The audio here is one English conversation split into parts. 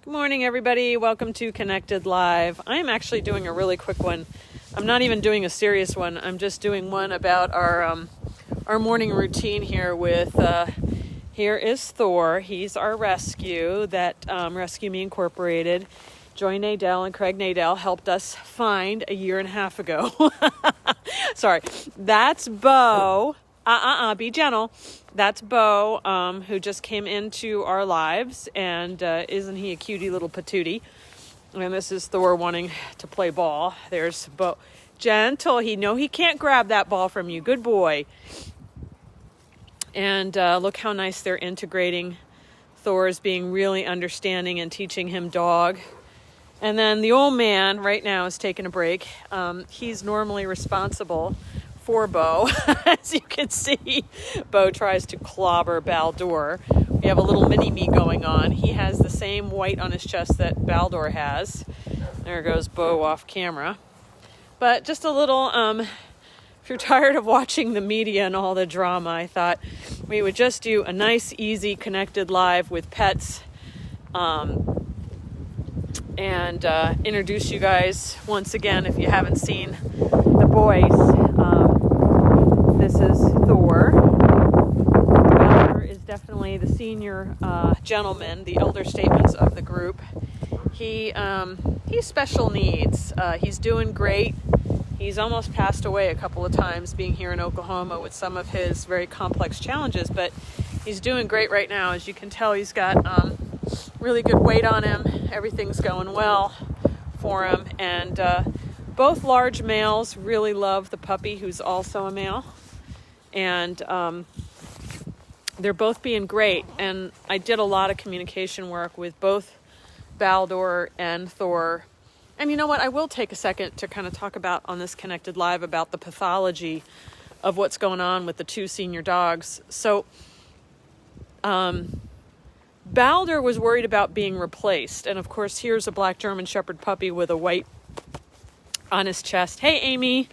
Good morning, everybody. Welcome to Connected Live. I'm actually doing a really quick one. I'm not even doing a serious one. I'm just doing one about our morning routine here with, here is Thor. He's our rescue that Rescue Me Incorporated, Joy Nadell and Craig Nadell helped us find a year and a half ago. Sorry, that's Bo. Be gentle. That's Bo, who just came into our lives, and isn't he a cutie little patootie? And this is Thor wanting to play ball. There's Bo. Gentle. He can't grab that ball from you. Good boy. And look how nice they're integrating. Thor is being really understanding and teaching him dog. And then the old man right now is taking a break. He's normally responsible for Bo. As you can see, Bo tries to clobber Baldur. We have a little mini-me going on. He has the same white on his chest that Baldur has. There goes Bo off camera. But just a little, if you're tired of watching the media and all the drama, I thought we would just do a nice, easy, connected live with pets. And introduce you guys once again if you haven't seen the boys. This is Thor. Baldur is definitely the senior gentleman, the elder statements of the group. He's special needs. He's doing great. He's almost passed away a couple of times being here in Oklahoma with some of his very complex challenges, but he's doing great right now. As you can tell, he's got really good weight on him. Everything's going well for him. And both large males really love the puppy, who's also a male. And they're both being great. And I did a lot of communication work with both Baldur and Thor. And you know what? I will take a second to kind of talk about on this Connected Live about the pathology of what's going on with the two senior dogs. So, Baldur was worried about being replaced. And of course, here's a black German Shepherd puppy with a white on his chest. Hey, Amy.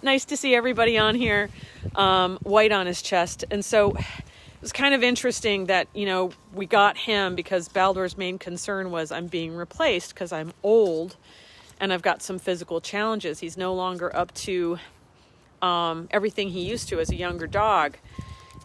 Nice to see everybody on here. White on his chest. And so it was kind of interesting that, we got him because Baldur's main concern was I'm being replaced because I'm old and I've got some physical challenges. He's no longer up to everything he used to as a younger dog.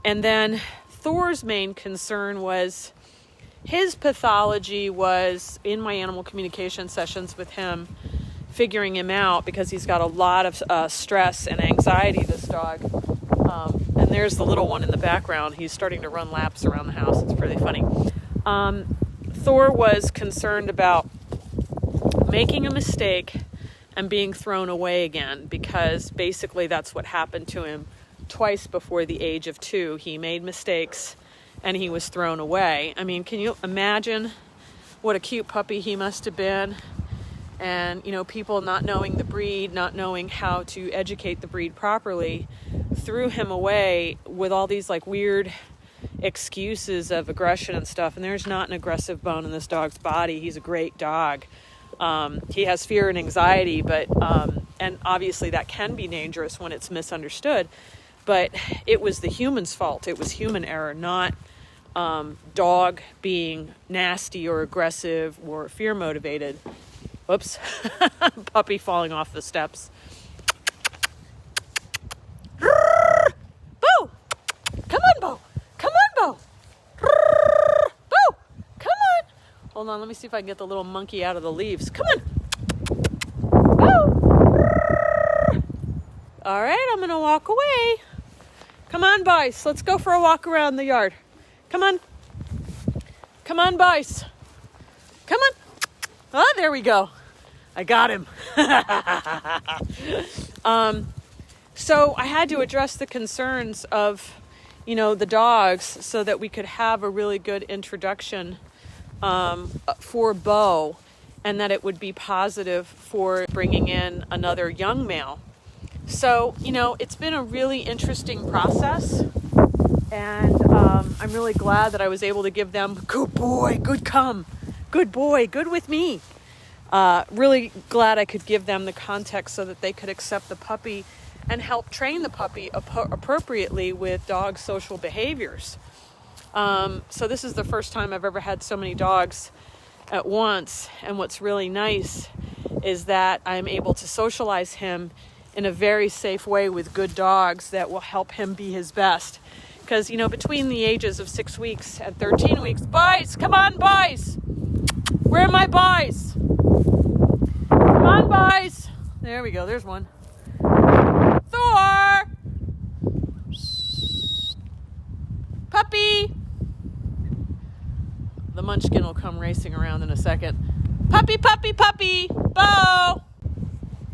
And then Thor's main concern was his pathology was in my animal communication sessions with him, figuring him out because he's got a lot of stress and anxiety, this dog. And there's the little one in the background. He's starting to run laps around the house. It's pretty funny. Thor was concerned about making a mistake and being thrown away again because basically that's what happened to him. Twice before the age of 2, he made mistakes and he was thrown away. I mean, can you imagine what a cute puppy he must have been? And, people not knowing the breed, not knowing how to educate the breed properly, threw him away with all these weird excuses of aggression and stuff. And there's not an aggressive bone in this dog's body. He's a great dog. He has fear and anxiety, but, and obviously that can be dangerous when it's misunderstood. But it was the human's fault. It was human error, not dog being nasty or aggressive or fear motivated. Whoops. Puppy falling off the steps. Bo! Come on, Bo! Come on, Bo! Bo! Come on! Hold on, let me see if I can get the little monkey out of the leaves. Come on! Bo! All right, I'm going to walk away. Come on, boys. Let's go for a walk around the yard. Come on. Come on, boys. Come on. Oh, there we go. I got him. So I had to address the concerns of, the dogs so that we could have a really good introduction for Bo and that it would be positive for bringing in another young male. So, it's been a really interesting process, and I'm really glad that I was able to give them, good boy, good come, good boy, good with me. Really glad I could give them the context so that they could accept the puppy and help train the puppy appropriately with dog social behaviors. So this is the first time I've ever had so many dogs at once. And what's really nice is that I'm able to socialize him in a very safe way with good dogs that will help him be his best. Because, between the ages of 6 weeks and 13 weeks, boys, come on, boys. Where are my boys? Come on, boys. There we go. There's one. Thor! Puppy! The munchkin will come racing around in a second. Puppy, puppy, puppy! Bo!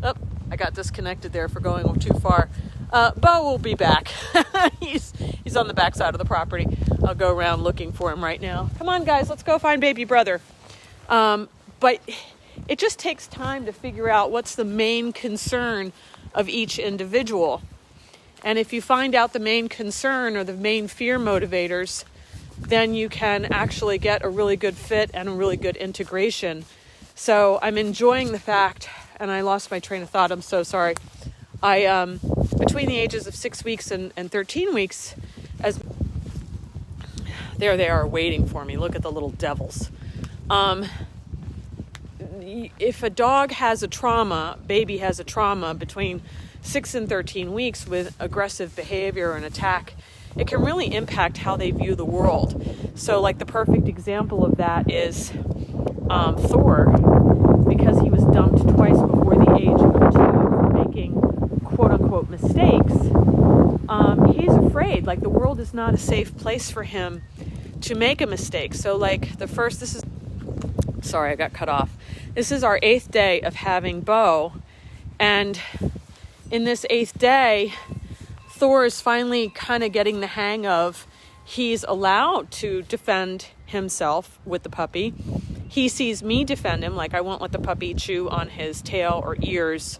Oh, I got disconnected there for going too far. Bo will be back. He's on the back side of the property. I'll go around looking for him right now. Come on, guys, let's go find baby brother. But it just takes time to figure out what's the main concern of each individual. And if you find out the main concern or the main fear motivators, then you can actually get a really good fit and a really good integration. So I'm enjoying the fact, and I lost my train of thought, I'm so sorry. Between the ages of 6 weeks and 13 weeks, there they are waiting for me. Look at the little devils. If a dog has a trauma, baby has a trauma between 6 and 13 weeks with aggressive behavior and attack, it can really impact how they view the world. So like the perfect example of that is Thor, because he was dumped twice before the age of 2 for making quote-unquote mistakes. He's afraid, like the world is not a safe place for him to make a mistake. So like sorry, I got cut off. This is our 8th day of having Bo, and in this 8th day, Thor is finally kind of getting the hang of he's allowed to defend himself with the puppy. He sees me defend him, like I won't let the puppy chew on his tail or ears.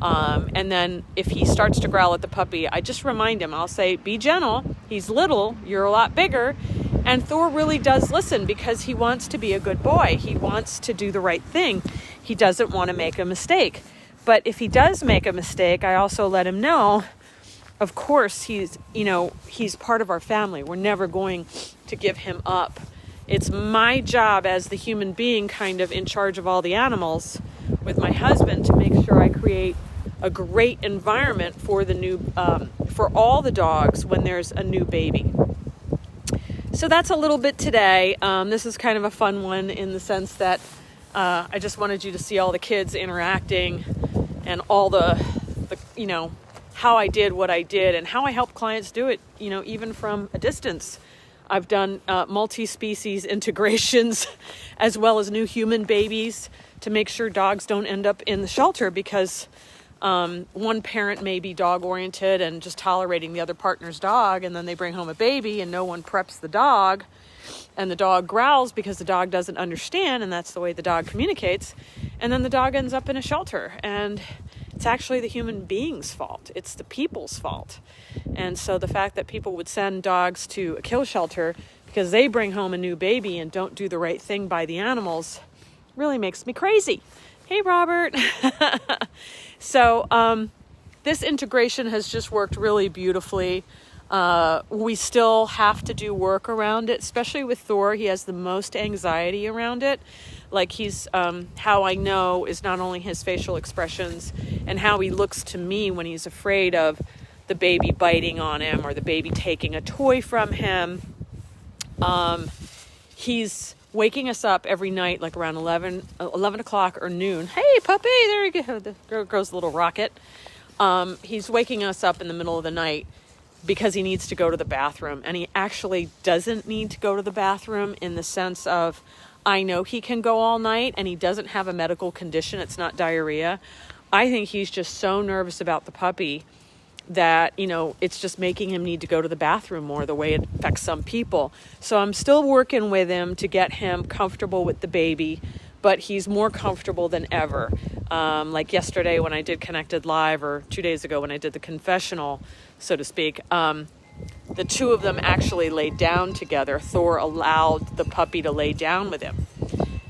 And then if he starts to growl at the puppy, I just remind him, I'll say, be gentle. He's little, you're a lot bigger. And Thor really does listen because he wants to be a good boy. He wants to do the right thing. He doesn't want to make a mistake. But if he does make a mistake, I also let him know, of course, he's part of our family. We're never going to give him up. It's my job as the human being kind of in charge of all the animals with my husband to make sure I create a great environment for for all the dogs when there's a new baby. So that's a little bit today. This is kind of a fun one in the sense that I just wanted you to see all the kids interacting and all the how I did what I did and how I help clients do it, even from a distance. I've done multi-species integrations as well as new human babies to make sure dogs don't end up in the shelter because one parent may be dog-oriented and just tolerating the other partner's dog, and then they bring home a baby and no one preps the dog, and the dog growls because the dog doesn't understand, and that's the way the dog communicates, and then the dog ends up in a shelter, and it's actually the human being's fault. It's the people's fault. And so the fact that people would send dogs to a kill shelter because they bring home a new baby and don't do the right thing by the animals really makes me crazy. Hey, Robert. So this integration has just worked really beautifully. We still have to do work around it, especially with Thor. He has the most anxiety around it. Like he's, how I know is not only his facial expressions and how he looks to me when he's afraid of the baby biting on him or the baby taking a toy from him. He's waking us up every night, like around 11 o'clock or noon. Hey, puppy, there you go. There goes the little rocket. He's waking us up in the middle of the night because he needs to go to the bathroom. And he actually doesn't need to go to the bathroom in the sense of, I know he can go all night and he doesn't have a medical condition. It's not diarrhea. I think he's just so nervous about the puppy that, it's just making him need to go to the bathroom more, the way it affects some people. So I'm still working with him to get him comfortable with the baby, but he's more comfortable than ever. Like yesterday when I did Connected Live, or 2 days ago when I did the confessional, so to speak, the two of them actually laid down together. Thor allowed the puppy to lay down with him.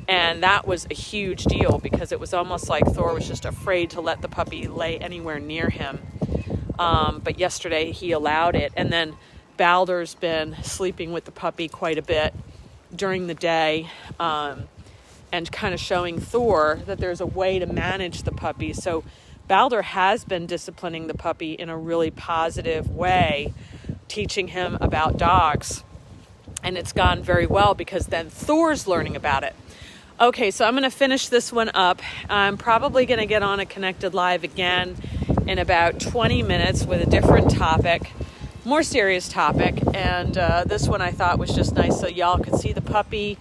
And that was a huge deal because it was almost like Thor was just afraid to let the puppy lay anywhere near him. But yesterday he allowed it. And then Balder's been sleeping with the puppy quite a bit during the day, and kind of showing Thor that there's a way to manage the puppy. So Balder has been disciplining the puppy in a really positive way, teaching him about dogs. And it's gone very well because then Thor's learning about it. Okay, so I'm going to finish this one up. I'm probably going to get on a Connected Live again in about 20 minutes with a different topic, more serious topic. And this one I thought was just nice so y'all could see the puppy,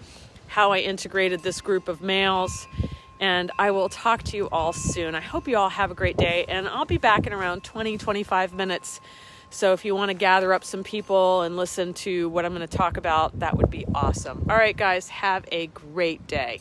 how I integrated this group of males. And I will talk to you all soon. I hope you all have a great day. And I'll be back in around 20-25 minutes. So if you want to gather up some people and listen to what I'm going to talk about, that would be awesome. All right, guys, have a great day.